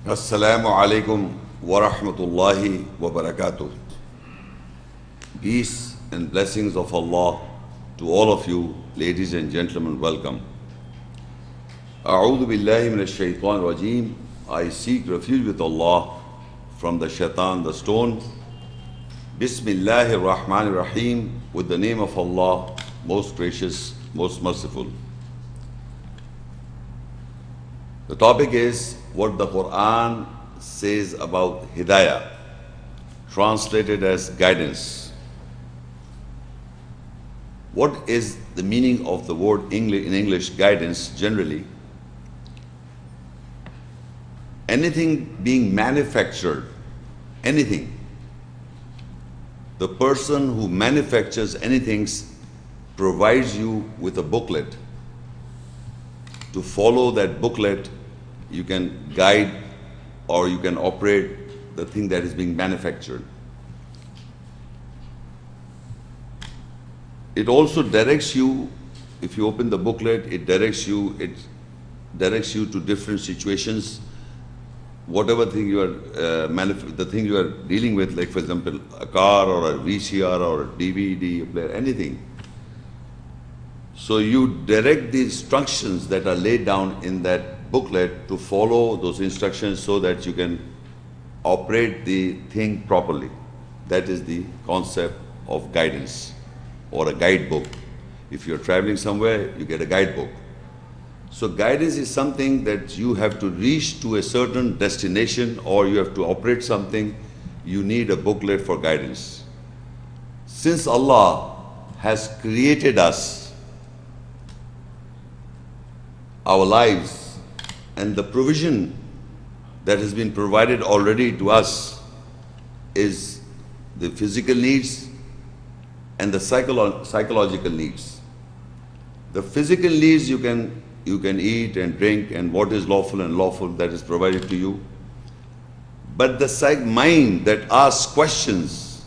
Assalamu alaikum wa rahmatullahi wa barakatuh. Peace and blessings of Allah to all of you, ladies and gentlemen, welcome. A'udhu billahi minash shaitan rajim. I seek refuge with Allah from the shaitan, the stone. Bismillahir Rahmanir Rahim. With the name of Allah, most gracious, most merciful. The topic is what the Qur'an says about hidayah, translated as guidance. What is the meaning of the word in English, guidance, generally? Anything being manufactured, anything. The person who manufactures anything provides you with a booklet. To follow that booklet, you can guide or you can operate the thing that is being manufactured. It also directs you, if you open the booklet, it directs you to different situations. Whatever thing you are, the thing you are dealing with, like for example, a car or a VCR or a DVD player, anything. So you direct the instructions that are laid down in that booklet to follow those instructions so that you can operate the thing properly. That is the concept of guidance or a guidebook. If you're traveling somewhere, you get a guidebook. So guidance is something that you have to reach to a certain destination or you have to operate something, you need a booklet for guidance. Since Allah has created us, our lives, and the provision that has been provided already to us is the physical needs and the psychological needs. The physical needs you can eat and drink and what is lawful and lawful, that is provided to you. But the mind that asks questions,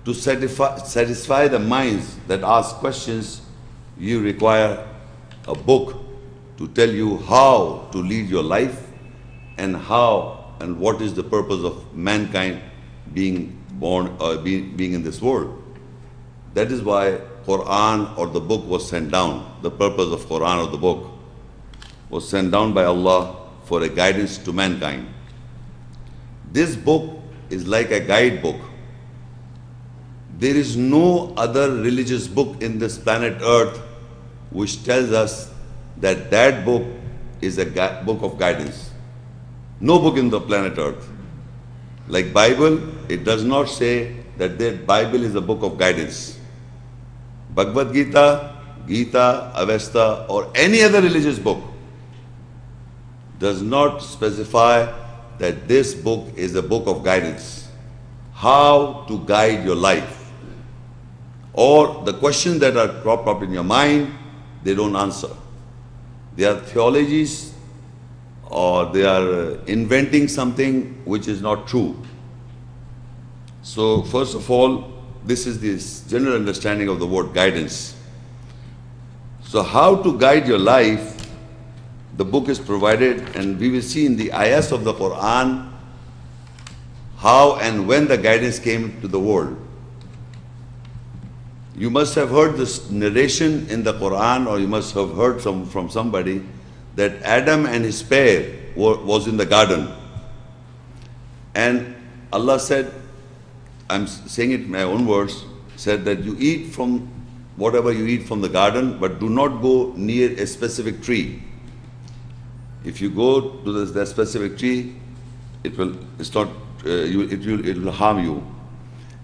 to satisfy the minds that ask questions, you require a book to tell you how to lead your life and how and what is the purpose of mankind being born or being in this world. That is why Qur'an or the book was sent down. The purpose of Qur'an or the book was sent down by Allah for a guidance to mankind. This book is like a guidebook. There is no other religious book in this planet Earth which tells us that that book is a book of guidance. No book in the planet Earth. Like Bible, it does not say that the Bible is a book of guidance. Bhagavad Gita, Gita, Avesta, or any other religious book does not specify that this book is a book of guidance. How to guide your life. Or the questions that are cropped up in your mind, they don't answer. They are theologies or they are inventing something which is not true. So first of all, this is this general understanding of the word guidance. So how to guide your life, the book is provided, and we will see in the ayahs of the Qur'an how and when the guidance came to the world. You must have heard this narration in the Qur'an, or you must have heard from somebody that Adam and his pair was in the garden. And Allah said, I'm saying it in my own words, said that you eat from whatever you eat from the garden, but do not go near a specific tree. If you go to that specific tree, it will harm you.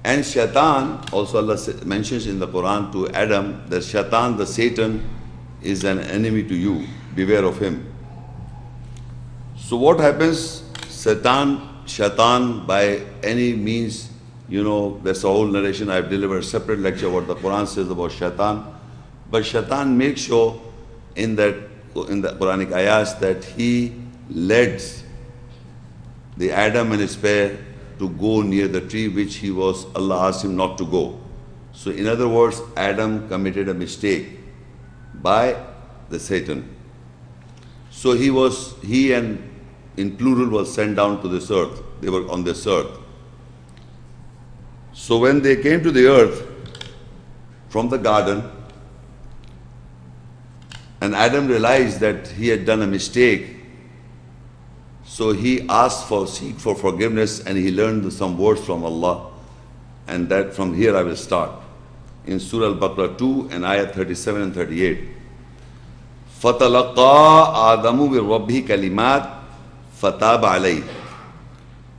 And Shaitan, also Allah mentions in the Quran to Adam that Shaitan, the Satan, is an enemy to you. Beware of him. So what happens? Shaitan by any means, that's a whole narration. I've delivered a separate lecture what the Quran says about Shaitan. But Shaitan makes sure in the Quranic ayahs that he led the Adam and his pair to go near the tree which Allah asked him not to go. So in other words, Adam committed a mistake by the Satan. So he and in plural, was sent down to this earth. They were on this earth. So when they came to the earth from the garden, and Adam realized that he had done a mistake, so he seek for forgiveness, and he learned some words from Allah. And that from here I will start. In Surah Al-Baqarah 2 and ayat 37 and 38. فَتَلَقَّى آدَمُ بِرَبِّهِ كَلِمَاتٍ فَتَابَ عَلَيْهِ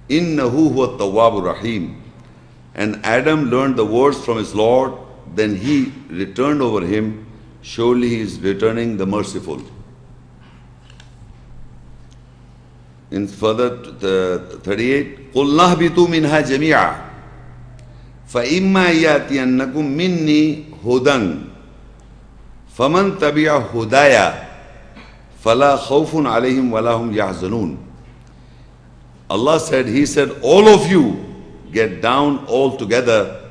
إِنَّهُ هُوَ التَّوَّابُ الرَّحِيمُ. And Adam learned the words from his Lord, then he returned over him. Surely he is returning the merciful. In further 38, قُلْ نَهْبِطُوا مِنْهَا جَمِيعًا فَإِمَّا يَأْتِيَنَّكُم مِّنِّي هُدًى فَمَن تَبِعَ هُدَايَ فَلَا خَوْفٌ عَلَيْهِمْ وَلَا هُمْ يَحْزَنُونَ. Allah said, He said, all of you get down all together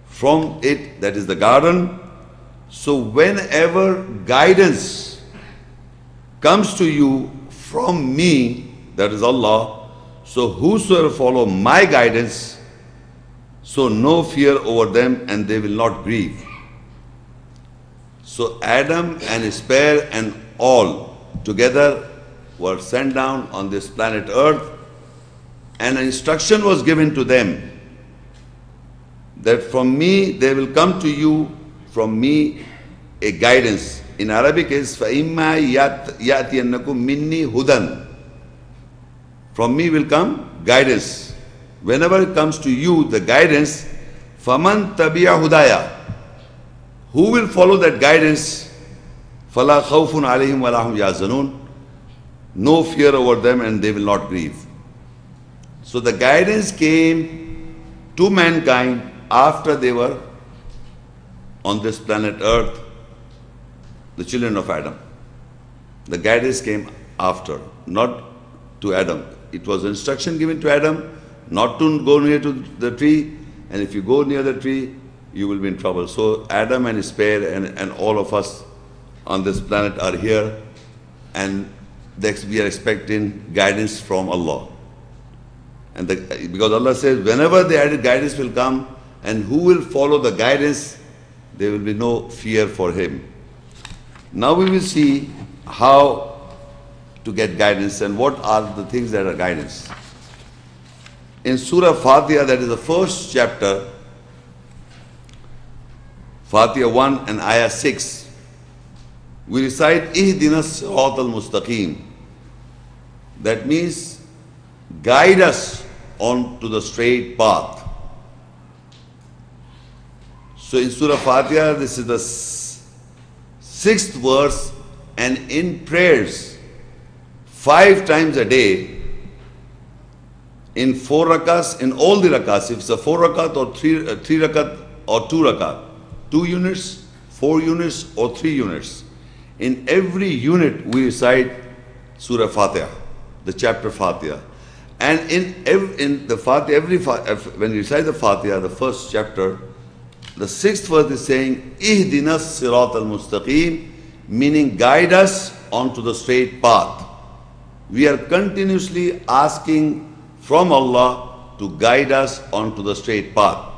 from it, that is the garden. So whenever guidance comes to you from me, that is Allah, so whosoever follow my guidance, so no fear over them and they will not grieve. So Adam and his pair and all together were sent down on this planet Earth, and an instruction was given to them that from me there will come to you from me a guidance. In Arabic is فَإِمَّا يَأْتِيَنَّكُم مِّنِّي هُدًى. From me will come guidance. Whenever it comes to you, the guidance, فَمَن تَبِعَ هُدَايَ, who will follow that guidance, فَلَا خَوْفٌ عَلَيْهِمْ وَلَا هُمْ يَحْزَنُونَ, no fear over them and they will not grieve. So the guidance came to mankind after they were on this planet Earth, the children of Adam. The guidance came after, not to Adam. It was instruction given to Adam not to go near to the tree, and if you go near the tree, you will be in trouble. So Adam and his pair and all of us on this planet are here, and we are expecting guidance from Allah. And because Allah says, whenever the added guidance will come, and who will follow the guidance, there will be no fear for him. Now we will see how to get guidance and what are the things that are guidance. In Surah Fatiha, that is the first chapter, Fatiha 1 and Ayah 6, we recite Ihdinas Siratal Mustaqim. That means guide us on to the straight path. So in Surah Fatiha, this is the 6th verse, and in prayers 5 times a day, in 4 rakats, in all the rakats, if it's a 4 rakat or 3 rakat or 2 rakat, 2 units, 4 units or 3 units, in every unit we recite Surah Fatiha, the chapter Fatiha. And in the Fatiha, when you recite the Fatiha, the first chapter, the 6th verse is saying, Ihdinas Siratal Mustaqim, meaning guide us onto the straight path. We are continuously asking from Allah to guide us onto the straight path.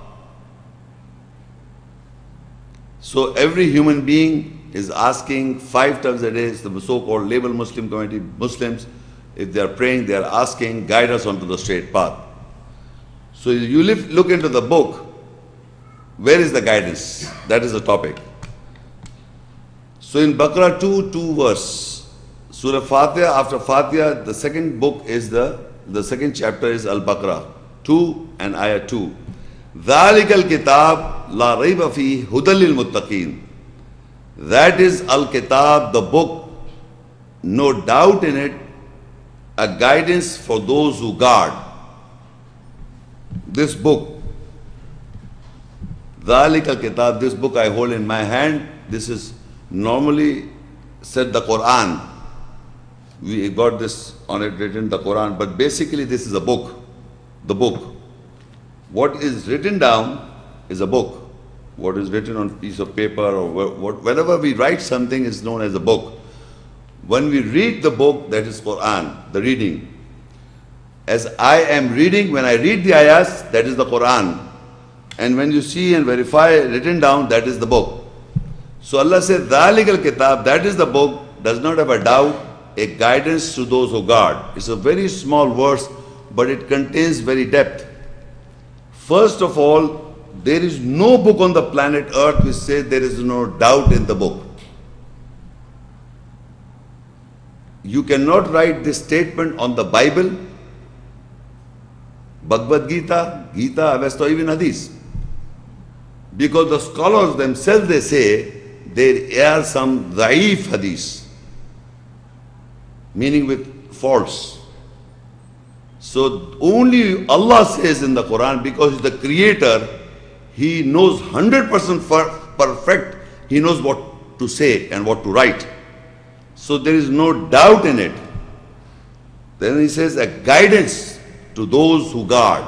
So every human being is asking 5 times a day, the so-called label Muslim community, Muslims, if they are praying, they are asking, guide us onto the straight path. So you look into the book, where is the guidance? That is the topic. So in Baqarah 2 verse, Surah Fatiha, after Fatiha, the second book is the second chapter is Al-Baqarah 2 and Ayah 2. ذَلِكَ الْكِتَابِ لَا رَيْبَ فِيهِ هُدًى لِلْمُتَّقِينَ. That is Al-Kitab, the book, no doubt in it, a guidance for those who guard. This book, ذَلِكَ الْكِتَابِ, this book I hold in my hand, this is normally said the Qur'an. We got this on it written, the Qur'an, but basically this is a book, the book. What is written down is a book. What is written on a piece of paper or whenever we write something is known as a book. When we read the book, that is Qur'an, the reading. As I am reading, when I read the ayahs, that is the Qur'an. And when you see and verify written down, that is the book. So Allah said, ذَلِكَ الْكِتَابِ, that is the book, does not have a doubt, a guidance to those who guard. It's a very small verse, but it contains very depth. First of all, there is no book on the planet Earth which says there is no doubt in the book. You cannot write this statement on the Bible, Bhagavad Gita, Gita, Avesta, even Hadith. Because the scholars themselves, they say, there are some dhaif hadith, meaning with faults. So only Allah says in the Quran, because He's the creator, He knows 100% perfect, He knows what to say and what to write. So there is no doubt in it. Then He says a guidance to those who guard.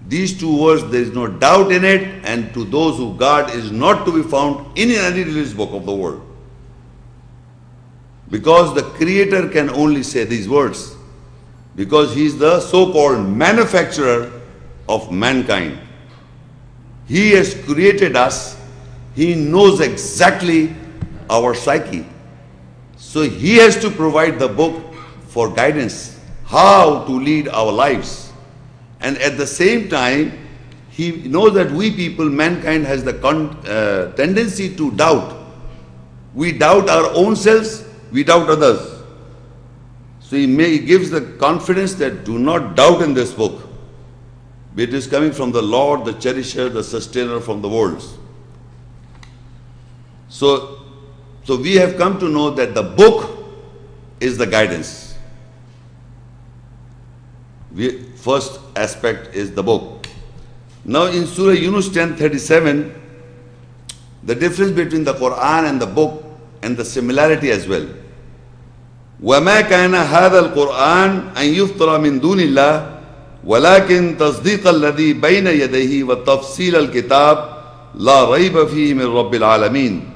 These two words, there is no doubt in it, and to those who guard is not to be found in any religious book of the world. Because the Creator can only say these words. Because He is the so-called manufacturer of mankind. He has created us. He knows exactly our psyche. So He has to provide the book for guidance, how to lead our lives. And at the same time, He knows that we people, mankind, has the tendency to doubt. We doubt our own selves, we doubt others. So He gives the confidence that do not doubt in this book. It is coming from the Lord, the cherisher, the sustainer from the worlds. So we have come to know that the book is the guidance. First aspect is the book. Now in Surah Yunus 10:37, the difference between the Qur'an and the book and the similarity as well. وَمَا كَانَ هَذَا الْقُرْآنِ أَن يُفْتَرَ مِن دُونِ اللَّهِ وَلَكِنْ تَصْدِيقَ الَّذِي بَيْنَ يَدَيْهِ وَتَفْصِيلَ الْكِتَابِ لَا رَيْبَ فِيهِ مِن رَبِّ الْعَالَمِينَ.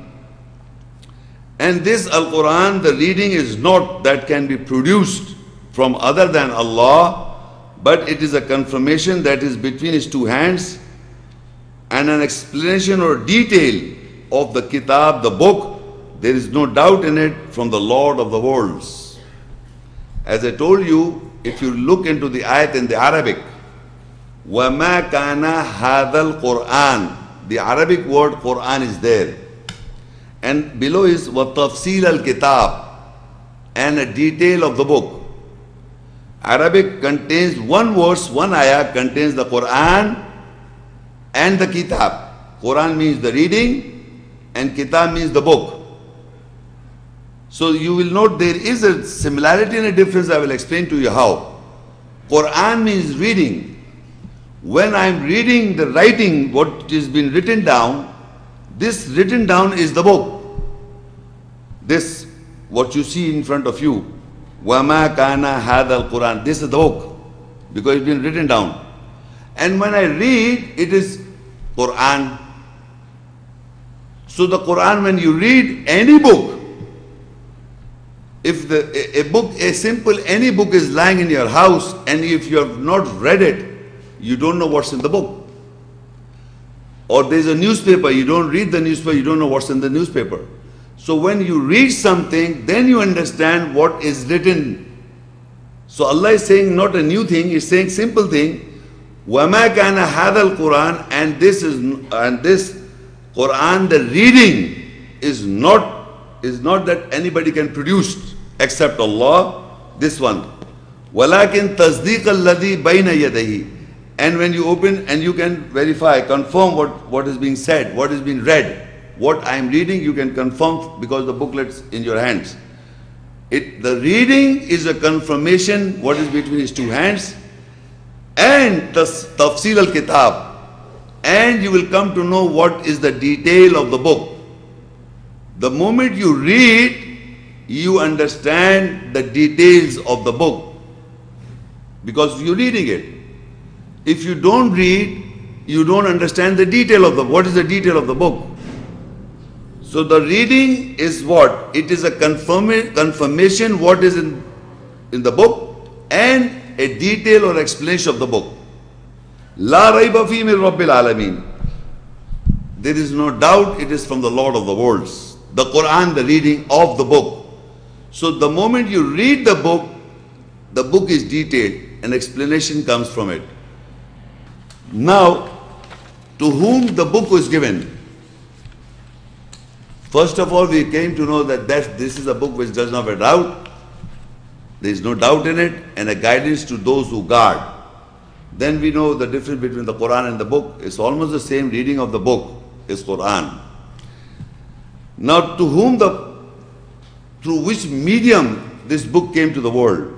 And this Al-Qur'an, the reading is not that can be produced from other than Allah, but it is a confirmation that is between His two hands and an explanation or detail of the kitab, the book. There is no doubt in it from the Lord of the worlds. As I told you, if you look into the ayat in the Arabic, وَمَا كَانَ هَذَا الْقُرْآنِ, the Arabic word Qur'an is there. And below is وَتَفْصِيلَ الْكِتَابِ, and a detail of the book. Arabic contains one verse, one ayah contains the Qur'an and the kitab. Qur'an means the reading and kitab means the book. So you will note there is a similarity and a difference. I will explain to you how. Qur'an means reading. When I am reading the writing, what is been written down, this written down is the book. This, what you see in front of you, وَمَا كَانَ هَذَا الْقُرْآنِ, this is the book, because it's been written down. And when I read, it is Qur'an. So the Qur'an, when you read any book, if any book is lying in your house, and if you have not read it, you don't know what's in the book. Or there's a newspaper, you don't read the newspaper, you don't know what's in the newspaper. So when you read something, then you understand what is written. So Allah is saying not a new thing, He's saying simple thing. وَمَا كَانَ هَذَا الْقُرْآنِ, and this Qur'an, the reading is not that anybody can produce except Allah. This one. وَلَكِنْ تَصْدِيقَ الَّذِي بَيْنَ يَدَيْهِ. And when you open and you can verify, confirm what is being said, what is being read. What I am reading, you can confirm because the booklet's in your hands. The reading is a confirmation what is between His two hands, and the tafsil al-kitab, and you will come to know what is the detail of the book. The moment you read, you understand the details of the book because you're reading it. If you don't read, you don't understand the detail of what is the detail of the book. So the reading is what? It is a confirmation what is in the book and a detail or explanation of the book. La raiba fi min rabbil alameen. There is no doubt it is from the Lord of the worlds. The Qur'an, the reading of the book. So the moment you read the book is detailed and explanation comes from it. Now, to whom the book was given? First of all, we came to know that this is a book which does not have a doubt. There is no doubt in it, and a guidance to those who guard. Then we know the difference between the Quran and the book. It's almost the same. Reading of the book is Quran. Now, to whom through which medium this book came to the world?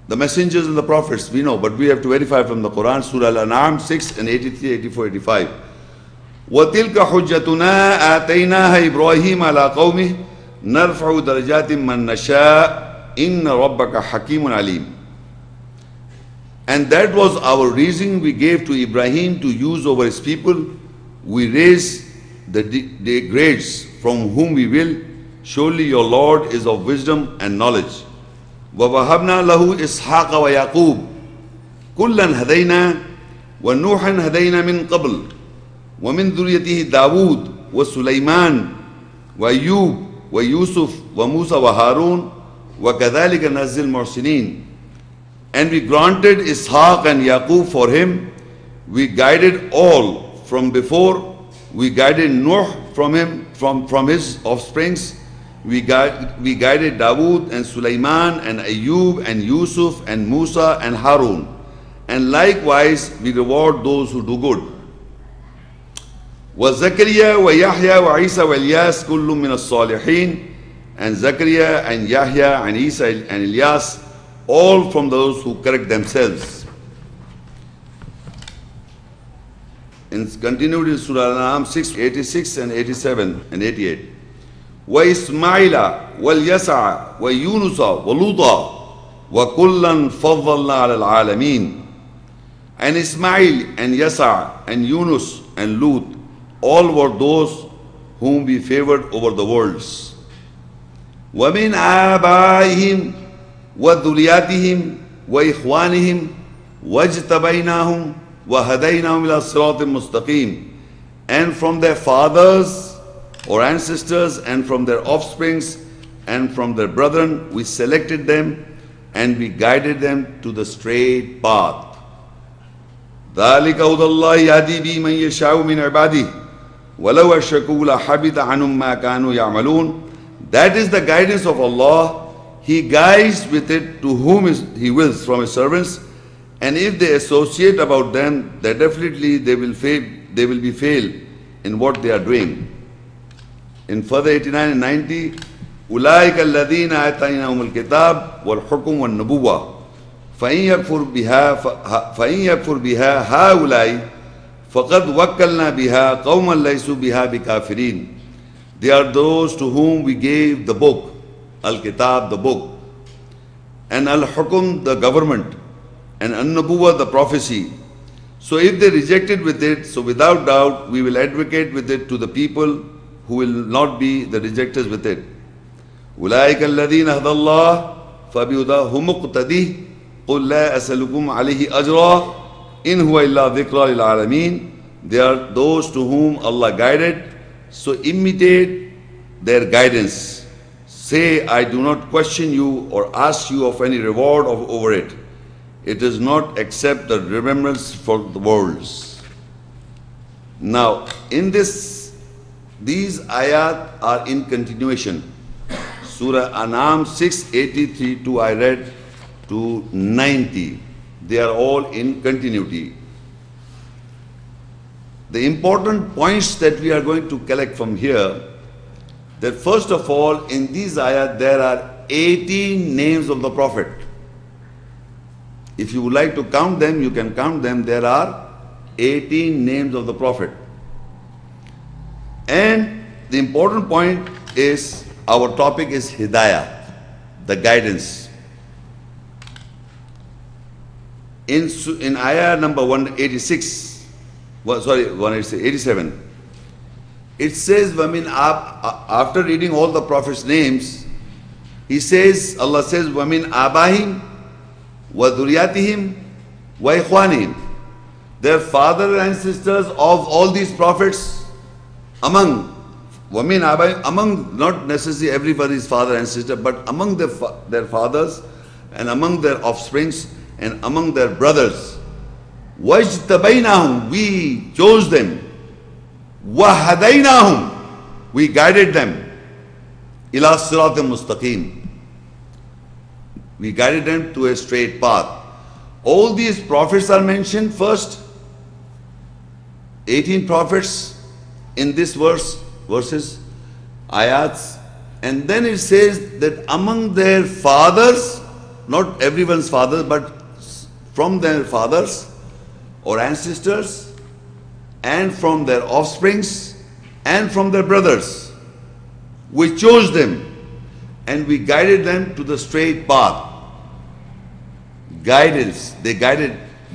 The messengers and the prophets, we know, but we have to verify from the Quran, Surah Al-An'am 6 and 83, 84, 85. وَتِلْكَ حُجَّتُنَا آتَيْنَاهَا إِبْرَاهِيمَ عَلَىٰ قَوْمِهِ نَرْفَعُ دَرَجَاتٍ مَّن نَّشَاءُ إِنَّ رَبَّكَ حَكِيمٌ عَلِيمٌ. And that was our reason we gave to Ibrahim to use over his people. We raise the grades from whom we will. Surely your Lord is of wisdom and knowledge. وَوَهَبْنَا لَهُ إِسْحَاقَ وَيَعْقُوبَ كُلًّا هَدَيْنَا وَنُوحًا هَدَيْنَا مِن قَبْلُ وَمِن ذُرِّيَّتِهِ دَاوُودَ وَسُلَيْمَانَ وَأَيُّوبَ وَيُوسُفَ وَمُوسَى وَهَارُونَ وَكَذَلِكَ نَجْزِي الْمُحْسِنِينَ. And we granted Ishaq and Yaqub for him. We guided all from before. We guided Nuh from him, from his offsprings. We guided Dawood and Sulaiman and Ayub and Yusuf and Musa and Harun. And likewise we reward those who do good. وَزَكَرِيَا وَيَحْيَا وَعِيسَى وَإِلْيَاسَ كُلٌّ مِّنَ الصَّالِحِينَ. And Zakaria and Yahya and Isa and Ilyas, all from those who correct themselves. It's continued in Surah Al-An'am 6, 86 and 87 and 88. وَإِسْمَعِيلَ وَالْيَسَعَ وَيُونُسَ وَلُوطًا وَكُلًّا فَضَّلْنَا عَلَى الْعَالَمِينَ. And Ismail and Yasa and Yunus and Lut, all were those whom we favored over the worlds. وَمِنْ آبَائِهِمْ وَذُرِّيَّاتِهِمْ وَإِخْوَانِهِمْ وَاجْتَبَيْنَاهُمْ وَهَدَيْنَاهُمْ إِلَى صِرَاطٍ مُسْتَقِيمٍ. And from their fathers or ancestors and from their offsprings and from their brethren, we selected them and we guided them to the straight path. ذَلِكَ هُدَى اللَّهِ يَهْدِي بِهِ مَن يَشَاءُ مِنْ عِبَادِهِ وَلَوْ أَشْرَكُوا لَحَبِطَ عَنْهُم مَّا كَانُوا يَعْمَلُونَ. That is the guidance of Allah. He guides with it to whom He wills from His servants. And if they associate about them, then definitely they will be failed in what they are doing. In further 89 and 90, أُولَٰئِكَ الَّذِينَ آتَيْنَاهُمُ الْكِتَابَ وَالْحُكْمَ وَالنُّبُوَّةَ فَإِن يَكْفُرْ بِهَا هَؤُلَاءِ فَقَدْ وَكَّلْنَا بِهَا قَوْمًا لَيْسُوا بِهَا بِكَافِرِينَ. They are those to whom we gave the book, Al-Kitab, the book, and Al-Hukum, the government, and An-Nubuwwah, the prophecy. So if they rejected with it, so without doubt we will advocate with it to the people who will not be the rejectors with it. أُولَٰئِكَ الَّذِينَ هَدَى اللَّهُ فَبِهُدَاهُ مُقْتَدِيهِ قُلْ لَا أَسْأَلُكُمْ عَلَيْهِ أَجْرًا إِنْ هُوَ إِلَّا ذِكْرًا لِلْعَالَمِينَ. They are those to whom Allah guided, so imitate their guidance. Say, I do not question you or ask you of any reward over it. It is not except the remembrance for the worlds. Now, in these ayat are in continuation. Surah An'am 6:83 to I read to 90. They are all in continuity. The important points that we are going to collect from here, that first of all, in these ayat there are 18 names of the Prophet. If you would like to count them, you can count them. There are 18 names of the Prophet. And the important point is, our topic is Hidayah, the guidance. In ayah number 186, 87, It says, after reading all the Prophet's names, he says, Allah says, وَمِنْ آبَاهِمْ وَذُرِيَاتِهِمْ وَإِخْوَانِهِمْ. Their fathers and sisters of all these prophets, among not necessarily everybody's father and sister, but among their fathers and among their offsprings and among their brothers. وَاجْتَبَيْنَاهُمْ. We chose them. وَهَدَيْنَاهُمْ. We guided them. إِلَى صِرَاطٍ مُسْتَقِيمٍ. We guided them to a straight path. All these prophets are mentioned first. 18 prophets in this verses, ayats. And then it says that among their fathers, not everyone's fathers, but from their fathers or ancestors, and from their offsprings, and from their brothers, we chose them and we guided them to the straight path. Guidance. They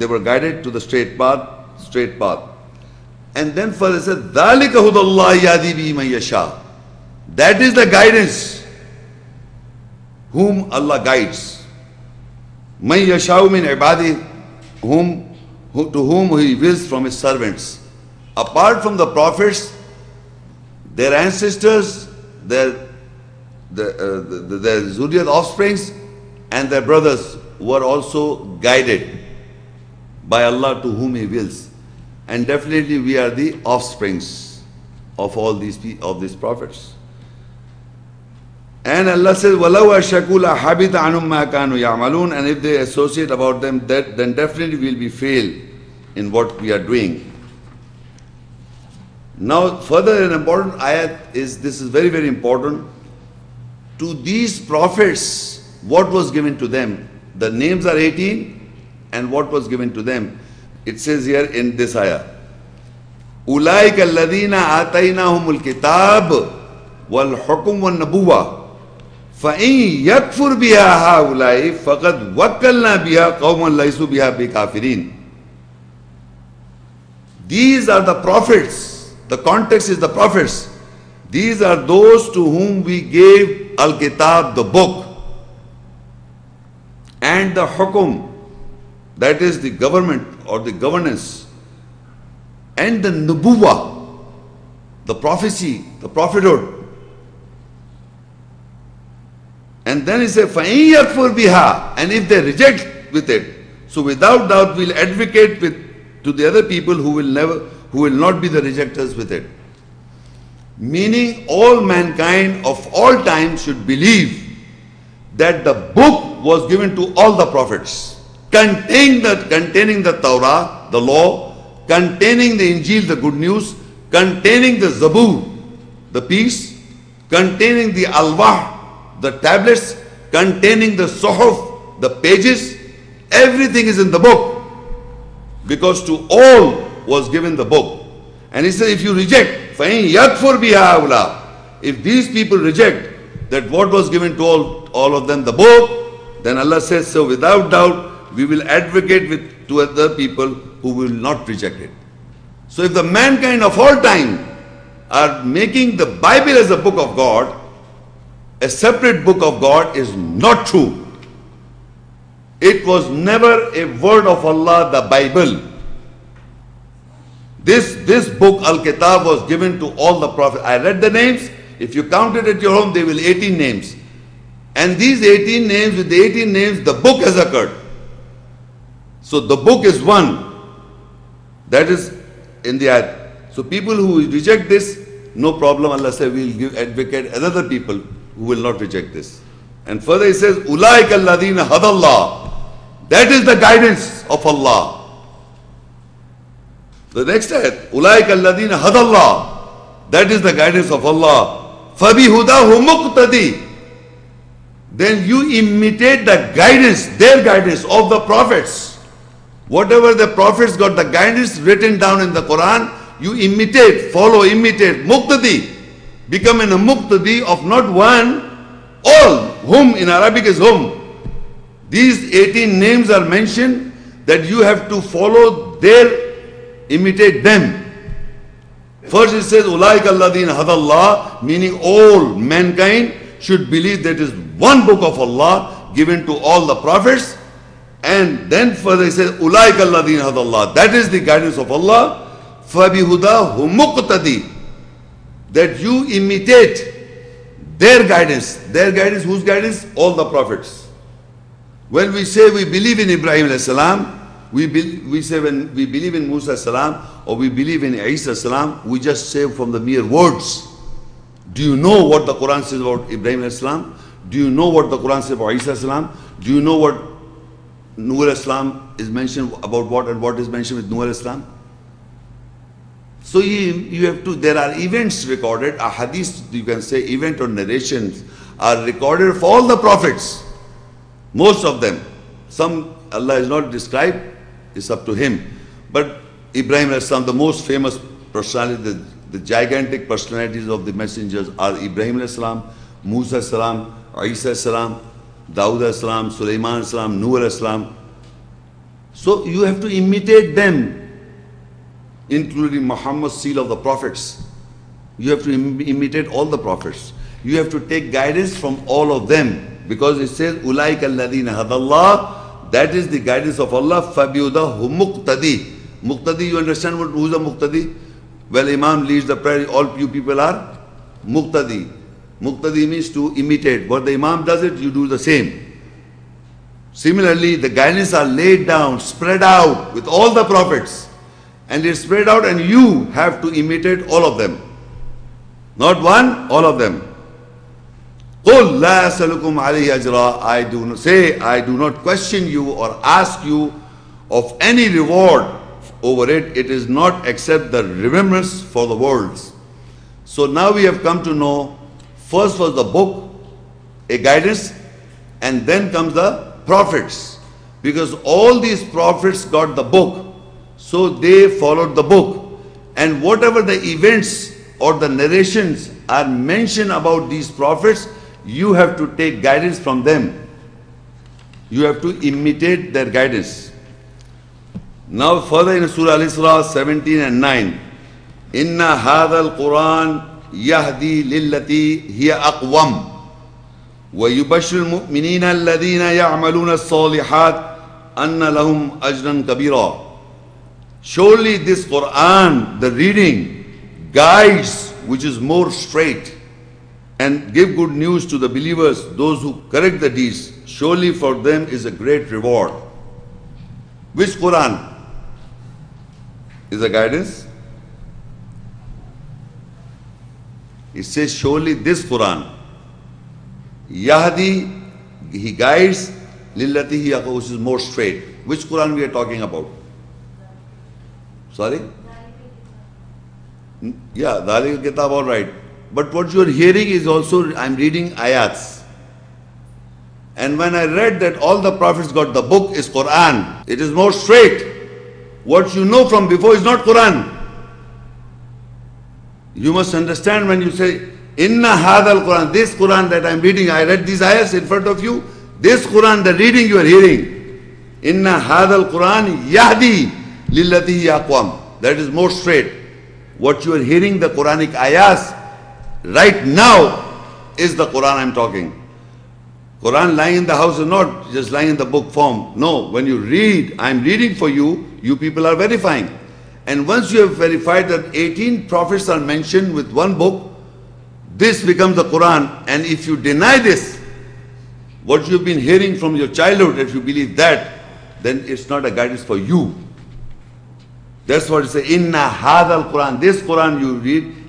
were guided to the straight path. And then further it said, ذَلِكَ هُدَى اللَّهِ يَهْدِي بِهِ مَن يَشَاءُ. That is the guidance whom Allah guides. مَن يَشَاءُ مِنْ عِبَادِهِ, to whom He wills from His servants. Apart from the prophets, their ancestors, their zuriyat offsprings, and their brothers were also guided by Allah to whom He wills. And definitely we are the offsprings of all these prophets. And Allah says, وَلَوْ أَشْرَكُوا لَحَبِطَ عَنْهُمْ مَا كَانُوا يَعْمَلُونَ. And if they associate about them, then definitely we will be failed in what we are doing. Now further an important ayat is, this is very, very important. To these prophets, what was given to them? The names are 18, and what was given to them? It says here in this ayah, أُولَٰئِكَ الَّذِينَ آتَيْنَاهُمُ الْكِتَابَ وَالْحُكْمَ وَالنَّبُوَّةَ فَإِن يَكْفُرْ بِهَا هَؤُلَاءِ فَقَدْ وَكَّلْنَا بِهَا قَوْمًا لَيْسُوا بِهَا بِكَافِرِينَ. These are the prophets. The context is the prophets. These are those to whom we gave Al-Kitab, the book, and the hukum, that is the government or the governance, and the nubuwah, the prophecy, the prophethood. And then he said, فَإِن يَكْفُرْ بِهَا. And if they reject with it, so without doubt we'll advocate to the other people who will not be the rejectors with it. Meaning all mankind of all time should believe that the book was given to all the prophets, containing the Torah, the law, containing the Injil, the good news, containing the Zabur, the peace, containing the Alwah, the tablets, containing the Suhuf, the pages. Everything is in the book, because to all was given the book. And he said, if you reject, فَإِن يَكْفُرْ بِهَا هَؤُلَاءِ, if these people reject that what was given to all of them, the book, then Allah says, so without doubt we will advocate to other people who will not reject it. So if the mankind of all time are making the Bible as a book of God, a separate book of God, is not true. It was never a word of Allah, the Bible. This book, Al-Kitab, was given to all the prophets. I read the names. If you count it at your home, they will 18 names. And these 18 names, with the 18 names, the book has occurred. So the book is one. That is in the ayat. So people who reject this, no problem. Allah said, we will advocate other people who will not reject this. And further he says, أُولَٰئِكَ الَّذِينَ هَدَى اللَّهُ. That is the guidance of Allah. The next ayat, أُولَٰئِكَ الَّذِينَ هَدَى اللَّهُ. That is the guidance of Allah. فَبِهُدَاهُ مُقْتَدِي. Then you imitate the guidance, their guidance of the prophets. Whatever the prophets got, the guidance written down in the Quran, you imitate, follow, imitate. Muqtadi. Become a muqtadi of not one, all. Hum in Arabic is hum. These 18 names are mentioned that you have to follow their, imitate them. First it says, Ulaika alladhina hadallah, meaning all mankind should believe that is one book of Allah given to all the prophets. And then further it says, Ulaika alladhina hadallah, that is the guidance of Allah. فَبِهُدَاهُ مُقْتَدِي, that you imitate their guidance. Their guidance, whose guidance? All the prophets. When we say we believe in Ibrahim alayhi salam, we say when we believe in Musa alayhi salam or we believe in Isa alayhi salam, we just say from the mere words. Do you know what the Quran says about Ibrahim alayhi salam? Do you know what the Quran says about Isa alayhi salam? Do you know what Nuh alayhi salam is mentioned about what and what is mentioned with Nuh alayhi salam? So you have to, there are events recorded, a hadith, you can say event or narrations are recorded for all the prophets. Most of them. Some Allah has not described, it's up to Him. But Ibrahim alayhi salam, the most famous personality, the gigantic personalities of the messengers are Ibrahim alayhi salam, Musa alayhi salam, Isa alayhi salam, Dawud alayhi salam, Sulaiman alayhi salam, Nuh alayhi salam. So you have to imitate them, including Muhammad's seal of the prophets. You have to imitate all the prophets. You have to take guidance from all of them. Because it says, Ulaika alladhina hadallah, that is the guidance of Allah. فَبِيُدَهُ مُقْتَدِي. Muqtadi, you understand who's a Muqtadi? Well, Imam leads the prayer, all you people are Muqtadi. Muqtadi means to imitate. What the Imam does it, you do the same. Similarly, the guidance are laid down, spread out with all the prophets. And it's spread out and you have to imitate all of them. Not one, all of them. قُلْ لَا أَسْأَلُكُمْ عَلَيْهِ أَجْرًا. I do not question you or ask you of any reward over it. It is not except the remembrance for the worlds. So now we have come to know, first was the book, a guidance, and then comes the prophets. Because all these prophets got the book. So they followed the book. And whatever the events or the narrations are mentioned about these prophets, you have to take guidance from them. You have to imitate their guidance. Now further in Surah Al-Isra 17 and 9, Inna hadha al-Qur'an yahdi lillati hiya aqwam wa yubashshir al-mu'minina alladhina ya'maluna as-salihat anna lahum ajran kabira. Surely this Qur'an, the reading, guides which is more straight, and give good news to the believers, those who correct the deeds. Surely for them is a great reward. Which Quran is a guidance? It says surely this Quran. Yahdi, he guides, lillati hi aqwam, which is more straight. Which Quran we are talking about? Sorry? Yeah, Dhalik Kitab, all right. But what you are hearing is also, I am reading ayats. And when I read that all the prophets got the book is Quran, it is more straight. What you know from before is not Quran. You must understand when you say, Inna hadha al-Quran, this Quran that I am reading, I read these ayats in front of you. This Quran, the reading you are hearing. Inna hadha al-Quran yahdi lillati hi aqwam. That is more straight. What you are hearing, the Quranic ayahs, right now is the Quran I am talking. Quran lying in the house is not just lying in the book form. No, when you read, I am reading for you, you people are verifying. And once you have verified that 18 prophets are mentioned with one book, this becomes the Quran. And if you deny this, what you've been hearing from your childhood, if you believe that, then it's not a guidance for you. That's what it says, Inna hadha al-Quran. This Quran you read